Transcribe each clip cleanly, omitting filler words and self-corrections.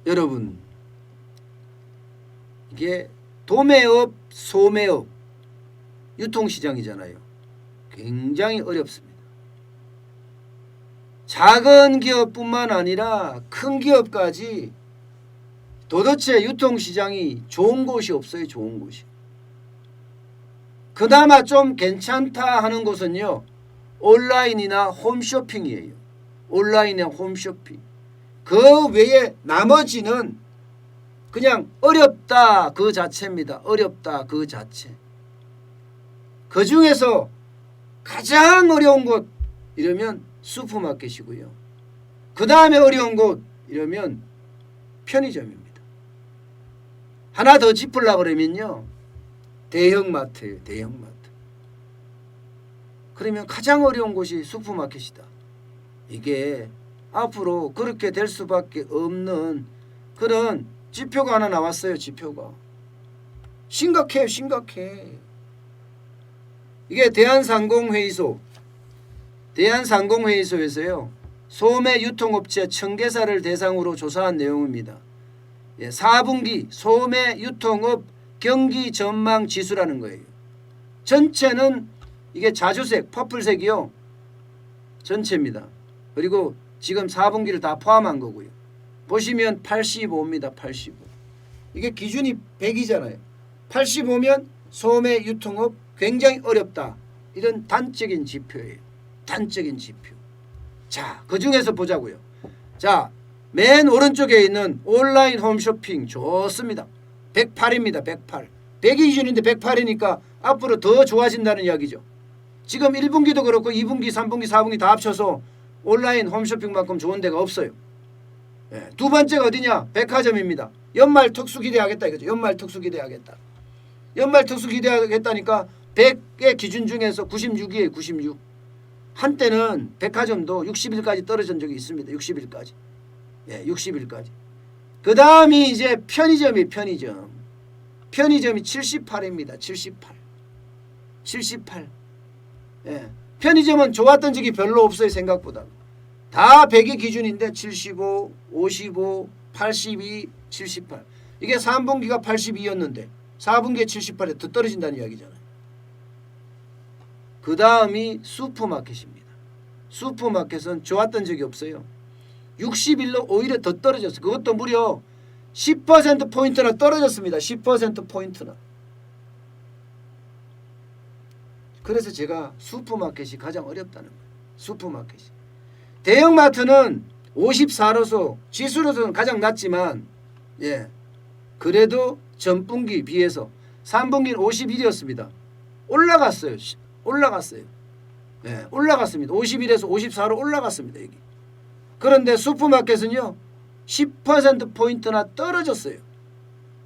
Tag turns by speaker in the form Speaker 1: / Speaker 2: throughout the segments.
Speaker 1: 여러분, 이게 도매업, 소매업 유통시장이잖아요. 굉장히 어렵습니다. 작은 기업뿐만 아니라 큰 기업까지 도대체 유통시장이 좋은 곳이 없어요. 좋은 곳이. 그나마 좀 괜찮다 하는 곳은요, 온라인이나 홈쇼핑이에요. 온라인이나 홈쇼핑. 그 외에 나머지는 그냥 어렵다 그 자체입니다. 어렵다 그 자체. 그 중에서 가장 어려운 곳 이러면 슈퍼마켓이고요. 그 다음에 어려운 곳 이러면 편의점입니다. 하나 더 짚으려고 그러면요, 대형마트예요. 대형마트. 그러면 가장 어려운 곳이 슈퍼마켓이다. 이게 앞으로 그렇게 될 수밖에 없는 그런 지표가 하나 나왔어요. 지표가. 심각해요. 심각해. 이게 대한상공회의소에서요, 소매 유통업체 1000개사를 대상으로 조사한 내용입니다. 4분기 소매 유통업 경기 전망 지수라는 거예요. 전체는 이게 자주색 퍼플색이요, 전체입니다. 그리고 지금 4분기를 다 포함한 거고요. 보시면 85입니다. 85. 이게 기준이 100이잖아요. 85면 소매 유통업 굉장히 어렵다. 이런 단적인 지표예요. 단적인 지표. 자, 그 중에서 보자고요. 자, 맨 오른쪽에 있는 온라인 홈쇼핑 좋습니다. 108입니다. 108. 100이 기준인데 108이니까 앞으로 더 좋아진다는 이야기죠. 지금 1분기도 그렇고 2분기, 3분기, 4분기 다 합쳐서 온라인 홈쇼핑만큼 좋은 데가 없어요. 두 번째가 어디냐? 백화점입니다. 연말 특수 기대하겠다 이거죠. 연말 특수 기대하겠다. 연말 특수 기대하겠다니까 100의 기준 중에서 96이에요. 96. 한때는 백화점도 60일까지 떨어진 적이 있습니다. 60일까지. 60일까지. 그 다음이 이제 편의점이 편의점이 78입니다. 78. 78. 편의점은 좋았던 적이 별로 없어요. 생각보다. 다 100의 기준인데 75, 55, 82, 78. 이게 3분기가 82였는데 4분기에 78에 더 떨어진다는 이야기잖아요. 그 다음이 슈퍼마켓입니다. 슈퍼마켓은 좋았던 적이 없어요. 60일로 오히려 더 떨어졌어요. 그것도 무려 10%포인트나 떨어졌습니다. 10%포인트나. 그래서 제가 슈퍼마켓이 가장 어렵다는 거예요. 슈퍼마켓이. 대형마트는 54로서 지수로서는 가장 낮지만, 그래도 전분기 비해서 3분기는 51이었습니다. 올라갔어요. 올라갔습니다. 51에서 54로 올라갔습니다. 여기. 그런데 슈퍼마켓은요, 10%포인트나 떨어졌어요.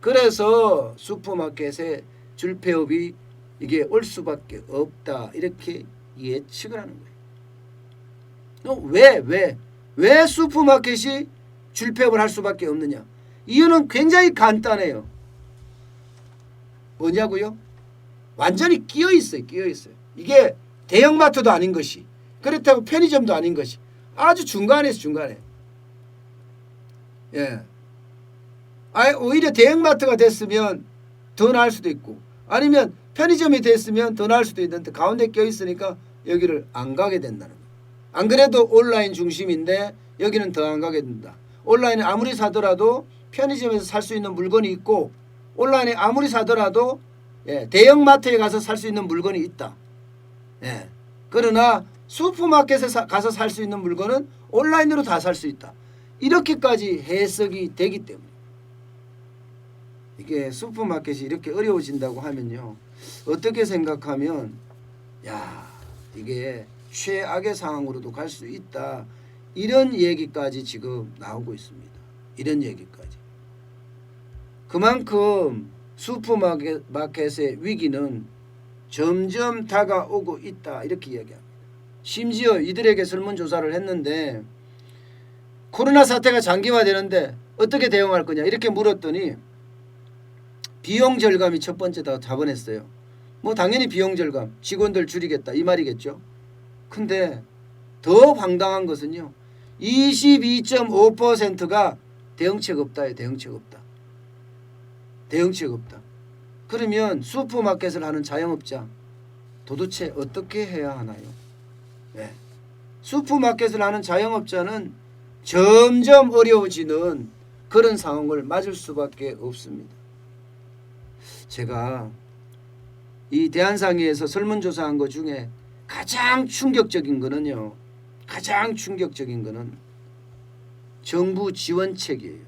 Speaker 1: 그래서 슈퍼마켓의 줄폐업이 이게 올 수밖에 없다. 이렇게 예측을 하는 거예요. 왜 슈퍼마켓이 줄폐업을 할 수밖에 없느냐? 이유는 굉장히 간단해요. 뭐냐고요? 완전히 끼어 있어요. 이게 대형마트도 아닌 것이, 그렇다고 편의점도 아닌 것이, 아주 중간에서 중간에. 오히려 대형마트가 됐으면 더 나을 수도 있고, 아니면 편의점이 됐으면 더 나을 수도 있는데 가운데 껴 있으니까 여기를 안 가게 된다는 거예요. 안 그래도 온라인 중심인데 여기는 더 안 가게 된다. 온라인에 아무리 사더라도 편의점에서 살 수 있는 물건이 있고, 온라인에 아무리 사더라도 대형마트에 가서 살 수 있는 물건이 있다. 그러나 슈퍼마켓에 가서 살 수 있는 물건은 온라인으로 다 살 수 있다. 이렇게까지 해석이 되기 때문에 이게 슈퍼마켓이 이렇게 어려워진다고 하면요, 어떻게 생각하면 이게 최악의 상황으로도 갈 수 있다. 이런 얘기까지 지금 나오고 있습니다. 이런 얘기까지. 그만큼 슈퍼마켓의 위기는 점점 다가오고 있다. 이렇게 이야기합니다. 심지어 이들에게 설문조사를 했는데 코로나 사태가 장기화되는데 어떻게 대응할 거냐 이렇게 물었더니 비용 절감이 첫 번째다 답변했어요. 뭐 당연히 비용 절감, 직원들 줄이겠다 이 말이겠죠. 근데 더 황당한 것은요, 22.5%가 대응책 없다에 대응책 없다. 대응책 없다. 그러면 슈퍼마켓을 하는 자영업자 도대체 어떻게 해야 하나요? 네. 슈퍼마켓을 하는 자영업자는 점점 어려워지는 그런 상황을 맞을 수밖에 없습니다. 제가 이 대한상의에서 설문조사한 것 중에 가장 충격적인 거는요. 가장 충격적인 거는 정부 지원책이에요.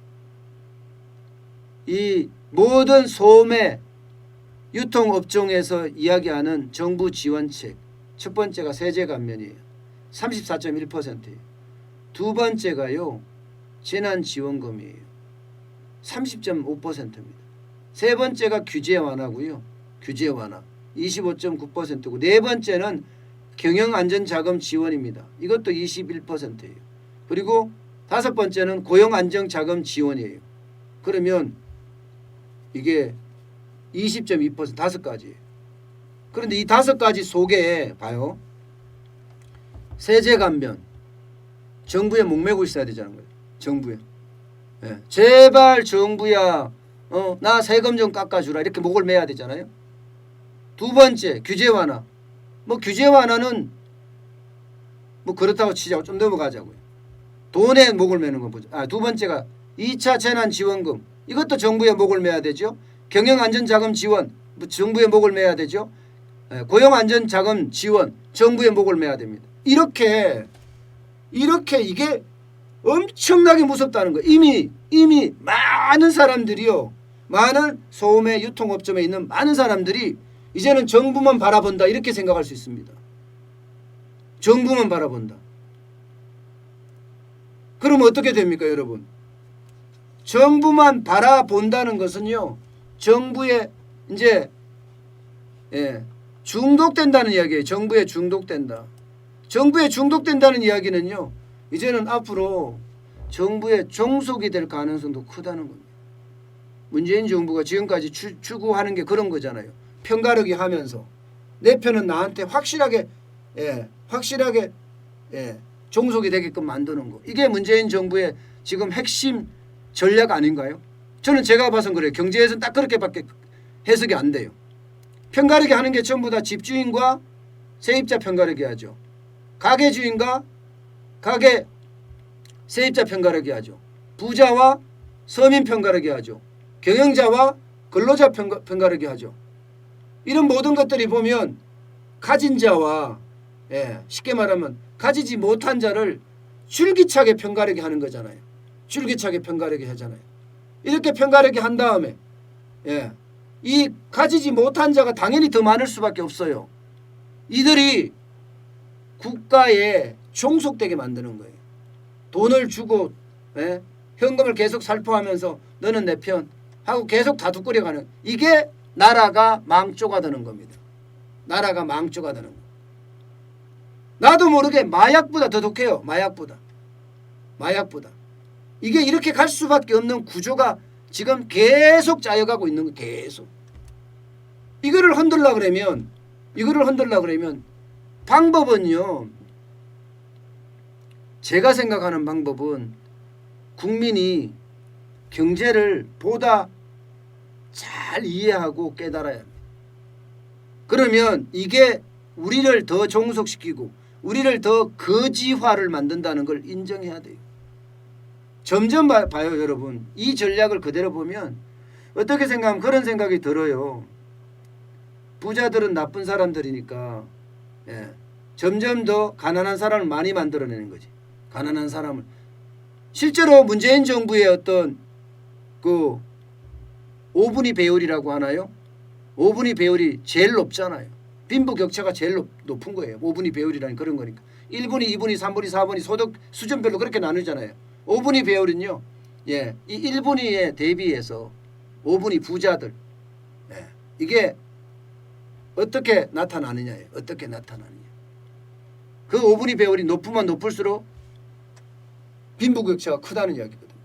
Speaker 1: 이 모든 소매 유통업종에서 이야기하는 정부 지원책, 첫 번째가 세제 감면이에요. 34.1%예요. 두 번째가요. 재난지원금이에요. 30.5%입니다. 세 번째가 규제 완화고요. 규제 완화 25.9%고 네 번째는 경영안전자금 지원입니다. 이것도 21%예요. 그리고 다섯 번째는 고용안정자금 지원이에요. 그러면 이게 20.2% 다섯 가지예요. 그런데 이 다섯 가지 속에 봐요. 세제 감면 정부에 목매고 있어야 되자는 거예요. 정부에. 네. 제발 정부야 나 세금 좀 깎아주라 이렇게 목을 매야 되잖아요. 두 번째 규제 완화. 뭐 규제 완화는 뭐 그렇다고 치자고 좀 넘어가자고요. 돈에 목을 매는 건 보죠. 두 번째가 2차 재난지원금. 이것도 정부에 목을 매야 되죠. 경영안전자금 지원 정부에 목을 매야 되죠. 고용안전자금 지원 정부에 목을 매야 됩니다. 이렇게 이게 엄청나게 무섭다는 거예요. 이미 많은 사람들이요. 많은 소매 유통업점에 있는 많은 사람들이 이제는 정부만 바라본다 이렇게 생각할 수 있습니다. 정부만 바라본다. 그러면 어떻게 됩니까 여러분? 정부만 바라본다는 것은요. 정부에 이제 중독된다는 이야기예요. 정부에 중독된다. 정부에 중독된다는 이야기는요. 이제는 앞으로 정부에 종속이 될 가능성도 크다는 겁니다. 문재인 정부가 지금까지 추구하는 게 그런 거잖아요. 편가르기 하면서 내 편은 나한테 확실하게 종속이 되게끔 만드는 거. 이게 문재인 정부의 지금 핵심 전략 아닌가요? 저는 제가 봐선 그래요. 경제에서는 딱 그렇게밖에 해석이 안 돼요. 편가르기 하는 게 전부 다 집주인과 세입자 편가르기 하죠. 가게 주인과 가게 세입자 편가르기 하죠. 부자와 서민 편가르기 하죠. 경영자와 근로자 편가르기 하죠. 이런 모든 것들이 보면 가진 자와 쉽게 말하면 가지지 못한 자를 줄기차게 편가르기 하는 거잖아요. 줄기차게 편가르기 하잖아요. 이렇게 편가르기 한 다음에 이 가지지 못한 자가 당연히 더 많을 수밖에 없어요. 이들이 국가에 종속되게 만드는 거예요. 돈을 주고 현금을 계속 살포하면서 너는 내 편 하고 계속 다투거려 가는 이게 나라가 망조가 되는 겁니다. 나라가 망조가 되는 거. 나도 모르게 마약보다 더 독해요. 마약보다. 이게 이렇게 갈 수밖에 없는 구조가 지금 계속 짜여가고 있는 거 계속. 이거를 흔들려 그러면 방법은요. 제가 생각하는 방법은 국민이 경제를 보다 잘 이해하고 깨달아야 합니다. 그러면 이게 우리를 더 종속시키고 우리를 더 거지화를 만든다는 걸 인정해야 돼요. 점점 봐요 여러분. 이 전략을 그대로 보면 어떻게 생각하면 그런 생각이 들어요. 부자들은 나쁜 사람들이니까 점점 더 가난한 사람을 많이 만들어내는 거지. 가난한 사람을. 실제로 문재인 정부의 어떤 그 5분위 배율이라고 하나요? 5분위 배율이 제일 높잖아요. 빈부격차가 제일 높은 거예요. 5분위 배율이라는 그런 거니까. 1분위, 2분위, 3분위, 4분위 소득 수준별로 그렇게 나누잖아요. 5분위 배율은요. 이 1분위에 대비해서 5분위 부자들. 이게 어떻게 나타나느냐예요. 어떻게 나타나느냐. 그 5분위 배율이 높으면 높을수록 빈부격차가 크다는 이야기거든요.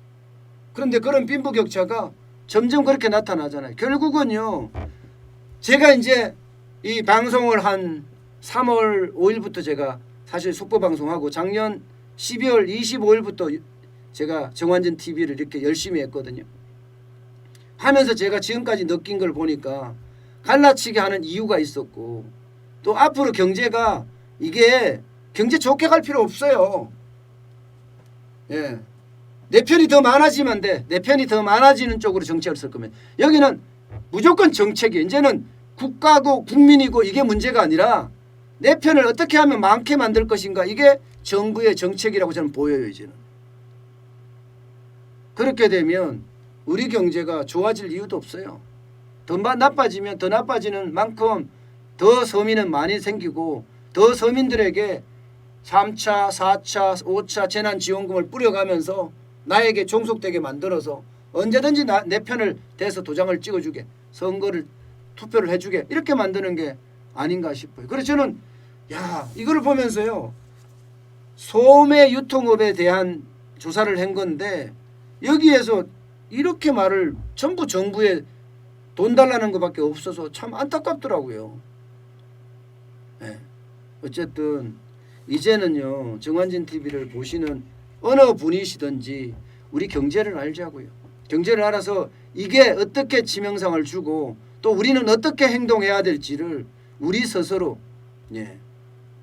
Speaker 1: 그런데 그런 빈부격차가 점점 그렇게 나타나잖아요. 결국은요. 제가 이제 이 방송을 한 3월 5일부터 제가 사실 속보 방송하고 작년 12월 25일부터 제가 정환진 TV를 이렇게 열심히 했거든요. 하면서 제가 지금까지 느낀 걸 보니까 갈라치기 하는 이유가 있었고, 또 앞으로 경제가 이게 경제 좋게 갈 필요 없어요. 예. 내 편이 더 많아지면 돼. 내 편이 더 많아지는 쪽으로 정책을 쓸 거면. 여기는 무조건 정책이, 이제는 국가고 국민이고 이게 문제가 아니라 내 편을 어떻게 하면 많게 만들 것인가, 이게 정부의 정책이라고 저는 보여요. 이제는. 그렇게 되면 우리 경제가 좋아질 이유도 없어요. 더 나빠지면 더 나빠지는 만큼 더 서민은 많이 생기고, 더 서민들에게 3차, 4차, 5차 재난지원금을 뿌려가면서 나에게 종속되게 만들어서 언제든지 내 편을 대서 도장을 찍어주게, 선거를 투표를 해주게, 이렇게 만드는 게 아닌가 싶어요. 그래서 저는 이거를 보면서요, 소매 유통업에 대한 조사를 한 건데 여기에서 이렇게 말을 전부 정부에 돈 달라는 것밖에 없어서 참 안타깝더라고요. 네. 어쨌든 이제는요, 정환진 TV를 보시는 어느 분이시든지 우리 경제를 알자고요. 경제를 알아서 이게 어떻게 치명상을 주고 또 우리는 어떻게 행동해야 될지를 우리 스스로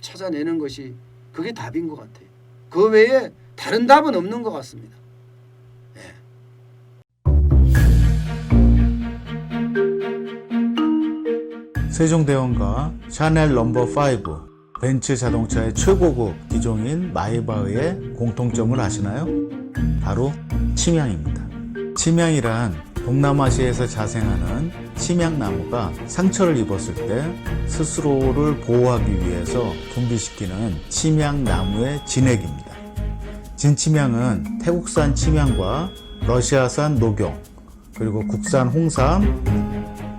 Speaker 1: 찾아내는 것이 그게 답인 것 같아요. 그 외에 다른 답은 없는 것 같습니다.
Speaker 2: 세종대왕과 샤넬 넘버5, 벤츠 자동차의 최고급 기종인 마이바흐의 공통점을 아시나요? 바로 침향입니다. 침향이란 동남아시아에서 자생하는 침향나무가 상처를 입었을 때 스스로를 보호하기 위해서 분비시키는 침향나무의 진액입니다. 진침향은 태국산 침향과 러시아산 녹용, 그리고 국산 홍삼,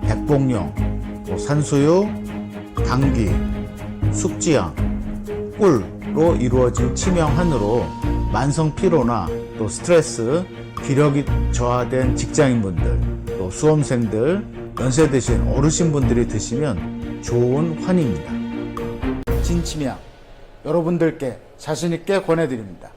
Speaker 2: 백봉령, 산수유, 당귀, 숙지향, 꿀로 이루어진 침향환으로 만성 피로나 또 스트레스, 기력이 저하된 직장인분들, 또 수험생들, 연세 드신 어르신분들이 드시면 좋은 환입니다. 진침향 여러분들께 자신있게 권해드립니다.